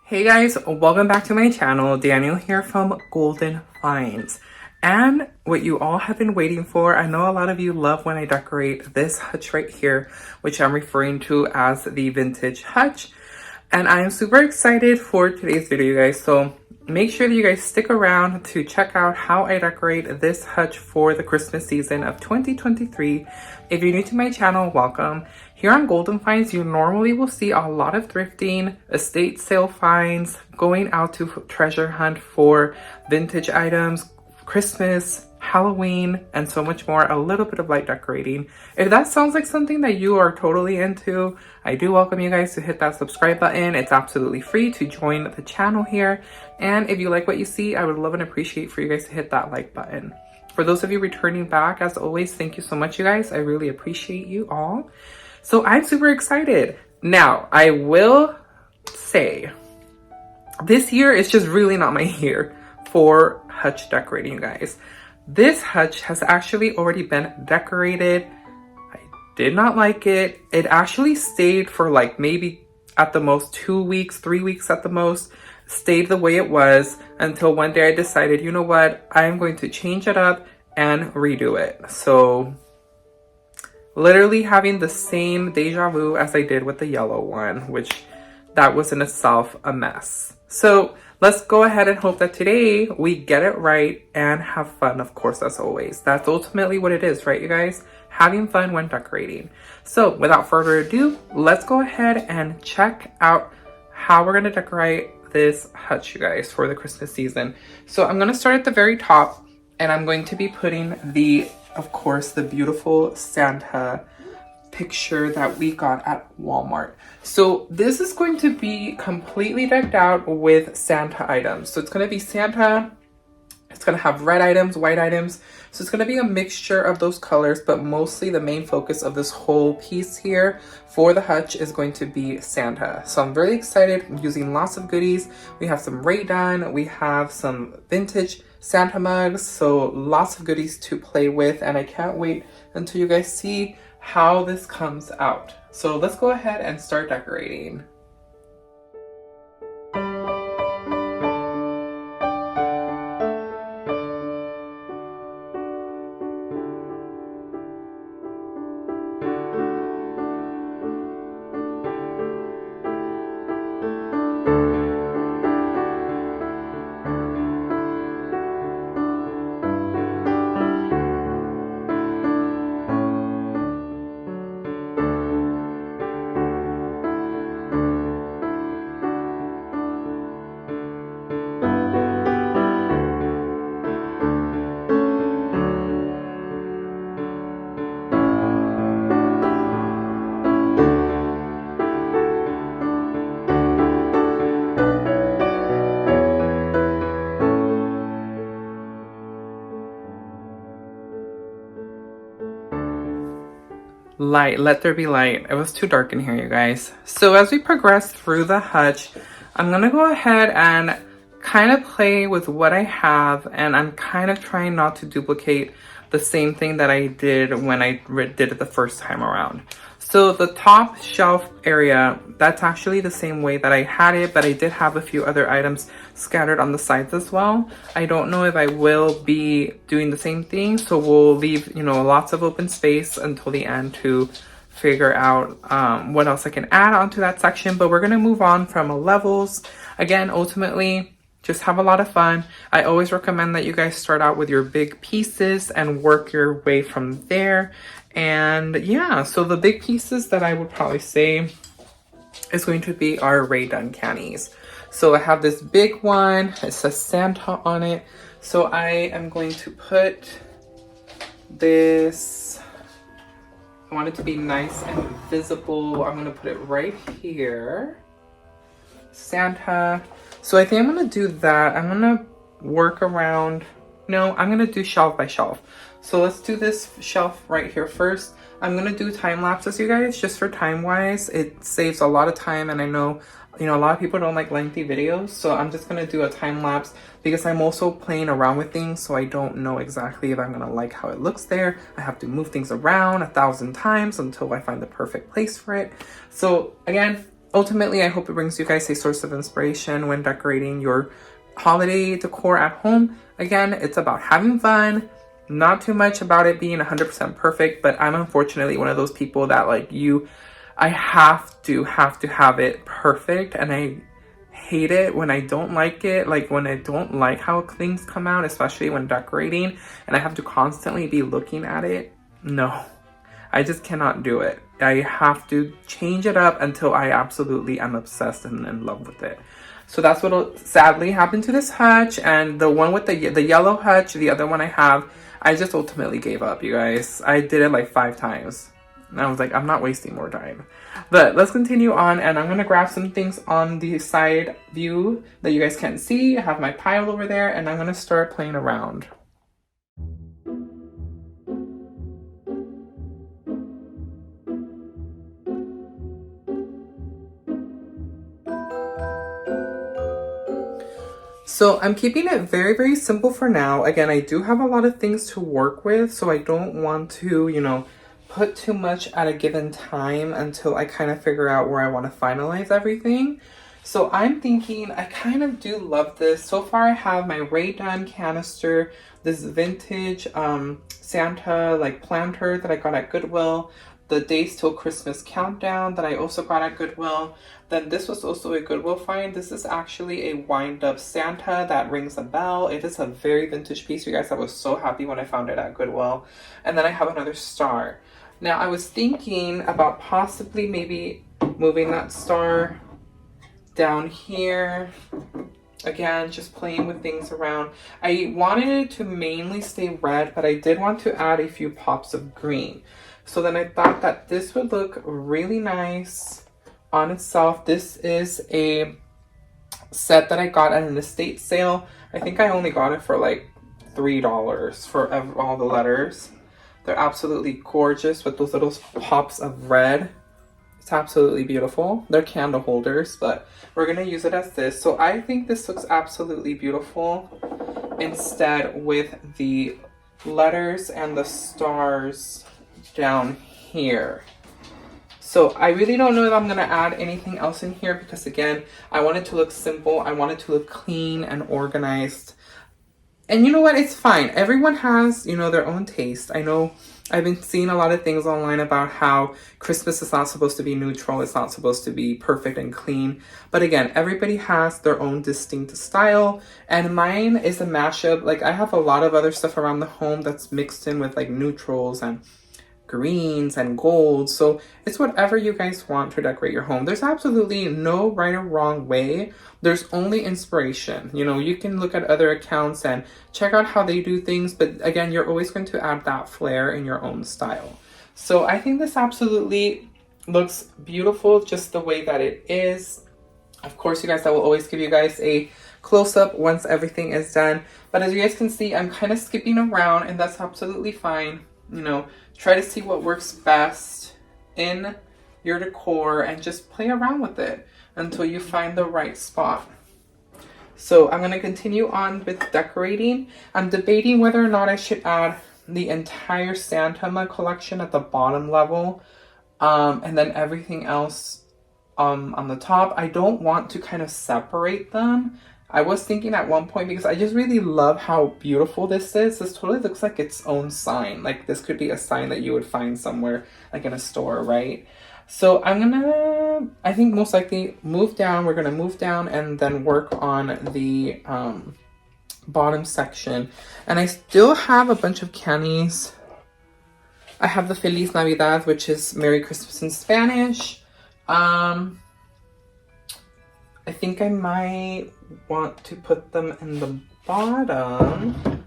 Hey guys, welcome back to my channel. Daniel here from Golden Finds. And what you all have been waiting for, I know a lot of you love when I decorate this hutch right here, which I'm referring to as the vintage hutch. And I am super excited for today's video, you guys. So make sure that you guys stick around to check out how I decorate this hutch for the Christmas season of 2023. If you're new to my channel, welcome. Here on Golden Finds, you normally will see a lot of thrifting, estate sale finds, going out to treasure hunt for vintage items, Christmas, Halloween, and so much more, a little bit of light decorating. If that sounds like something that you are totally into, I do welcome you guys to hit that subscribe button. It's absolutely free to join the channel here. And if you like what you see, I would love and appreciate for you guys to hit that like button. For those of you returning back, as always, thank you so much, you guys. I really appreciate you all. So I'm super excited. Now, I will say, this year is just really not my year for hutch decorating, you guys. This hutch has actually already been decorated. I did not like it. It actually stayed for like maybe at the most 2 weeks, 3 weeks at the most, stayed the way it was until one day I decided, you know what, I'm going to change it up and redo it. So literally having the same deja vu as I did with the yellow one, which that was in itself a mess. So let's go ahead and hope that today we get it right and have fun, of course, as always. That's ultimately what it is, right, you guys? Having fun when decorating. So without further ado, let's go ahead and check out how we're going to decorate this hutch, you guys, for the Christmas season. So I'm going to start at the very top, and I'm going to be putting of course, the beautiful Santa picture that we got at Walmart. So this is going to be completely decked out with Santa items. So it's going to be Santa. It's going to have red items, white items. So it's going to be a mixture of those colors, but mostly the main focus of this whole piece here for the hutch is going to be Santa. So I'm very excited. I'm using lots of goodies. We have some Ray done. We have some vintage Santa mugs. So lots of goodies to play with. And I can't wait until you guys see how this comes out. So let's go ahead and start decorating. Light, let there be light. It was too dark in here, you guys. So as we progress through the hutch, I'm gonna go ahead and kind of play with what I have, and I'm kind of trying not to duplicate the same thing that I did when I did it the first time around. So the top shelf area, that's actually the same way that I had it, but I did have a few other items scattered on the sides as well. I don't know if I will be doing the same thing, so we'll leave, lots of open space until the end to figure out what else I can add onto that section. But we're gonna move on from levels. Again, ultimately, just have a lot of fun. I always recommend that you guys start out with your big pieces and work your way from there. And yeah, so the big pieces that I would probably say is going to be our Ray Done cannies. So I have this big one. It says Santa on it. So I am going to put this, I want it to be nice and visible. I'm going to put it right here. Santa. So I think I'm going to do that. I'm going to work around, no, I'm going to do shelf by shelf. So let's do this shelf right here first. I'm going to do time lapses, you guys, just for time wise. It saves a lot of time, and I know, a lot of people don't like lengthy videos. So I'm just going to do a time lapse because I'm also playing around with things. So I don't know exactly if I'm going to like how it looks there. I have to move things around 1,000 times until I find the perfect place for it. So again, ultimately, I hope it brings you guys a source of inspiration when decorating your holiday decor at home. Again, it's about having fun, not too much about it being 100% perfect, but I'm unfortunately one of those people that I have to have it perfect, and I hate it when I don't like it, like when I don't like how things come out, especially when decorating, and I have to constantly be looking at it. No, I just cannot do it. I have to change it up until I absolutely am obsessed and in love with it. So that's what sadly happened to this hutch, and the one with the yellow hutch, the other one I have, I just ultimately gave up, you guys. I did it like 5 times. And I was like, I'm not wasting more time. But let's continue on, and I'm gonna grab some things on the side view that you guys can't see. I have my pile over there, and I'm gonna start playing around. So I'm keeping it very, very simple for now. Again, I do have a lot of things to work with, so I don't want to, you know, put too much at a given time until I kind of figure out where I want to finalize everything. So I'm thinking, I kind of do love this. So far I have my Ray Dunn canister, this vintage Santa like planter that I got at Goodwill, the Days Till Christmas countdown that I also got at Goodwill. Then this was also a Goodwill find. This is actually a wind up Santa that rings a bell. It is a very vintage piece, you guys. I was so happy when I found it at Goodwill. And then I have another star. Now I was thinking about possibly maybe moving that star down here. Again, just playing with things around. I wanted it to mainly stay red, but I did want to add a few pops of green. So then I thought that this would look really nice on itself. This is a set that I got at an estate sale. I think I only got it for like $3 for all the letters. They're absolutely gorgeous with those little pops of red. It's absolutely beautiful. They're candle holders, but we're gonna use it as this. So I think this looks absolutely beautiful instead with the letters and the stars down here. So I really don't know if I'm gonna add anything else in here because again, I want it to look simple. I want it to look clean and organized. And you know what? It's fine. Everyone has, you know, their own taste. I know I've been seeing a lot of things online about how Christmas is not supposed to be neutral. It's not supposed to be perfect and clean. But again, everybody has their own distinct style. And mine is a mashup. Like I have a lot of other stuff around the home that's mixed in with like neutrals and greens and golds. So it's whatever you guys want to decorate your home. There's absolutely no right or wrong way. There's only inspiration. You know, you can look at other accounts and check out how they do things, but again, you're always going to add that flair in your own style. So I think this absolutely looks beautiful just the way that it is. Of course, you guys, I will always give you guys a close-up once everything is done. But as you guys can see, I'm kind of skipping around, and that's absolutely fine. You know, try to see what works best in your decor and just play around with it until you find the right spot. So I'm going to continue on with decorating. I'm debating whether or not I should add the entire Santa mug collection at the bottom level and then everything else on the top. I don't want to kind of separate them. I was thinking at one point, because I just really love how beautiful this is. This totally looks like its own sign. Like this could be a sign that you would find somewhere like in a store, right? So I'm gonna, I think most likely move down. We're gonna move down and then work on the bottom section. And I still have a bunch of candies. I have the Feliz Navidad, which is Merry Christmas in Spanish. I think I might want to put them in the bottom,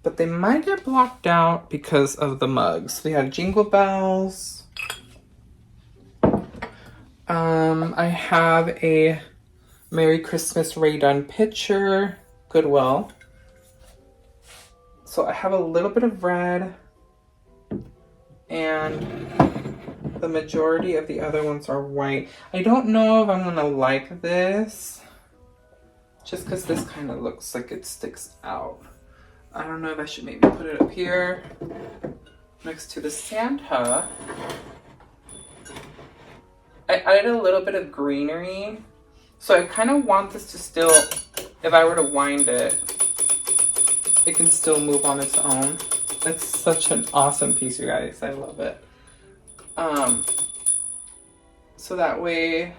but they might get blocked out because of the mugs. We have Jingle Bells. I have a Merry Christmas Ray Dunn picture, Goodwill. So I have a little bit of red, and the majority of the other ones are white. I don't know if I'm gonna like this, just because this kind of looks like it sticks out. I don't know if I should maybe put it up here next to the Santa. I added a little bit of greenery. So I kind of want this to still, if I were to wind it, it can still move on its own. It's such an awesome piece, you guys. I love it. So that way,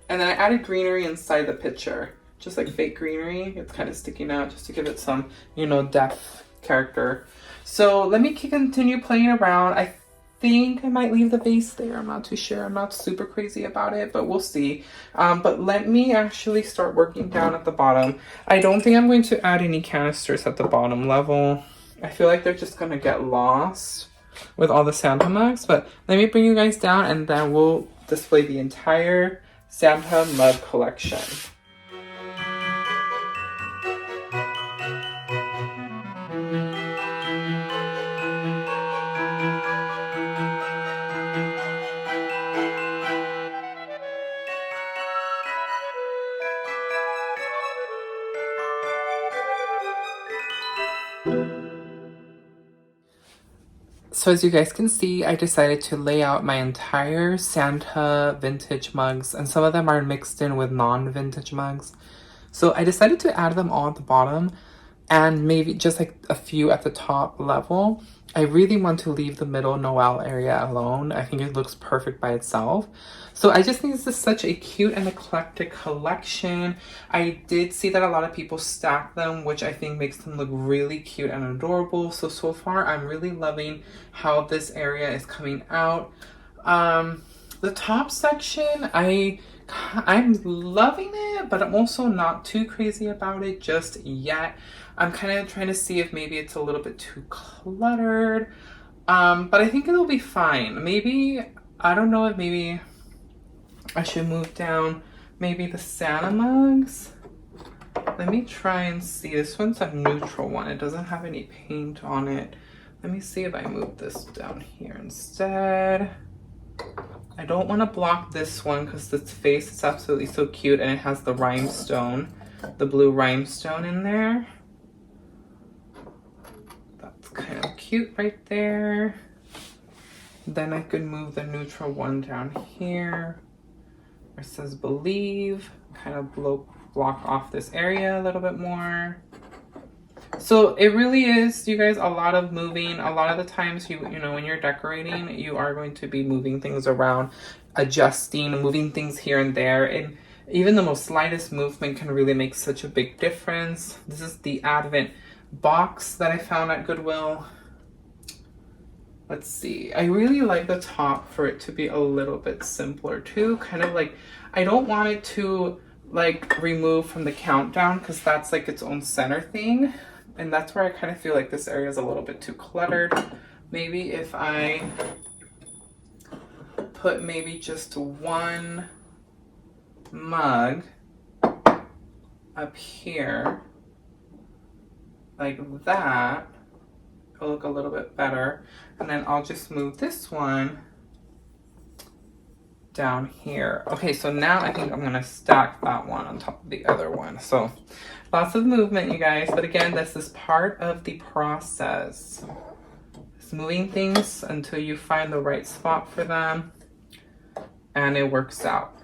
and then I added greenery inside the picture, just like fake greenery. It's kind of sticking out just to give it some, you know, depth, character. So let me continue playing around. I think I might leave the base there. I'm not too sure. I'm not super crazy about it, but we'll see. But let me actually start working down at the bottom. I don't think I'm going to add any canisters at the bottom level. I feel like they're just gonna get lost with all the Santa mugs, but let me bring you guys down and then we'll display the entire Santa mug collection. So as you guys can see, I decided to lay out my entire Santa vintage mugs, and some of them are mixed in with non-vintage mugs. So I decided to add them all at the bottom and maybe just like a few at the top level. I really want to leave the middle Noel area alone. I think it looks perfect by itself. So I just think this is such a cute and eclectic collection. I did see that a lot of people stack them, which I think makes them look really cute and adorable. So far I'm really loving how this area is coming out. The top section, I'm loving it, but I'm also not too crazy about it just yet. I'm kind of trying to see if maybe it's a little bit too cluttered, but I think it'll be fine. Maybe, I don't know if maybe I should move down maybe the Santa mugs. Let me try and see. This one's a neutral one. It doesn't have any paint on it. Let me see if I move this down here instead. I don't want to block this one because this face is absolutely so cute and it has the rhinestone, the blue rhinestone in there. That's kind of cute right there. Then I could move the neutral one down here where it says believe, kind of block off this area a little bit more. So it really is, you guys, a lot of moving. A lot of the times, you know, when you're decorating, you are going to be moving things around, adjusting, moving things here and there. And even the most slightest movement can really make such a big difference. This is the Advent box that I found at Goodwill. Let's see. I really like the top for it to be a little bit simpler too. Kind of like, I don't want it to like remove from the countdown because that's like its own center thing. And that's where I kind of feel like this area is a little bit too cluttered. Maybe if I put maybe just one mug up here like that, it'll look a little bit better. And then I'll just move this one down here. Okay, so now I think I'm gonna stack that one on top of the other one. So lots of movement, you guys, but again, this is part of the process. It's moving things until you find the right spot for them and it works out.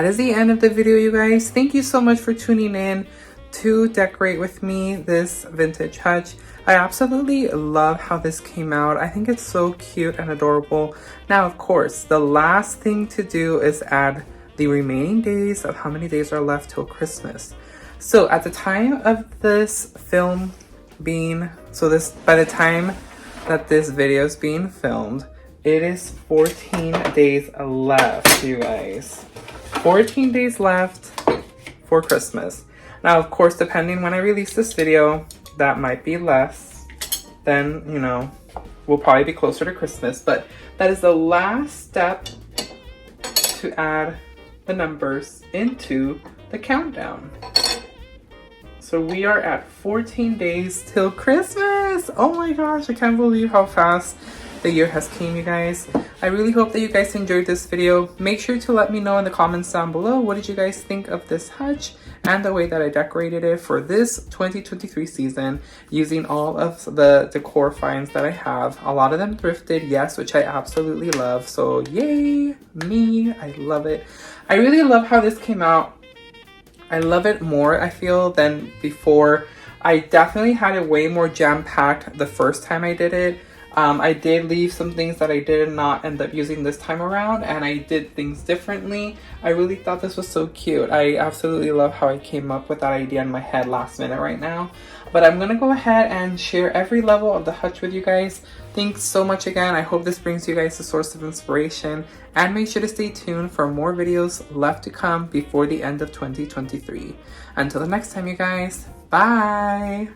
that is the end of the video, you guys. Thank you so much for tuning in to decorate with me this vintage hutch. I absolutely love how this came out. I think it's so cute and adorable. Now, of course, the last thing to do is add the remaining days of how many days are left till Christmas. So at the time of this film being, by the time that this video is being filmed, it is 14 days left, you guys. 14 days left for Christmas. Now, of course, depending when I release this video, that might be less. Then, you know, we'll probably be closer to Christmas. But that is the last step to add the numbers into the countdown. So we are at 14 days till Christmas. Oh my gosh, I can't believe how fast the year has came, you guys. I really hope that you guys enjoyed this video. Make sure to let me know in the comments down below, what did you guys think of this hutch and the way that I decorated it for this 2023 season using all of the decor finds that I have. A lot of them thrifted, yes, which I absolutely love. So yay me, I love it. I really love how this came out. I love it more, I feel, than before. I definitely had it way more jam-packed the first time I did it. I did leave some things that I did not end up using this time around, and I did things differently. I really thought this was so cute. I absolutely love how I came up with that idea in my head last minute right now. But I'm gonna go ahead and share every level of the hutch with you guys. Thanks so much again. I hope this brings you guys a source of inspiration, and make sure to stay tuned for more videos left to come before the end of 2023. Until the next time, you guys, bye!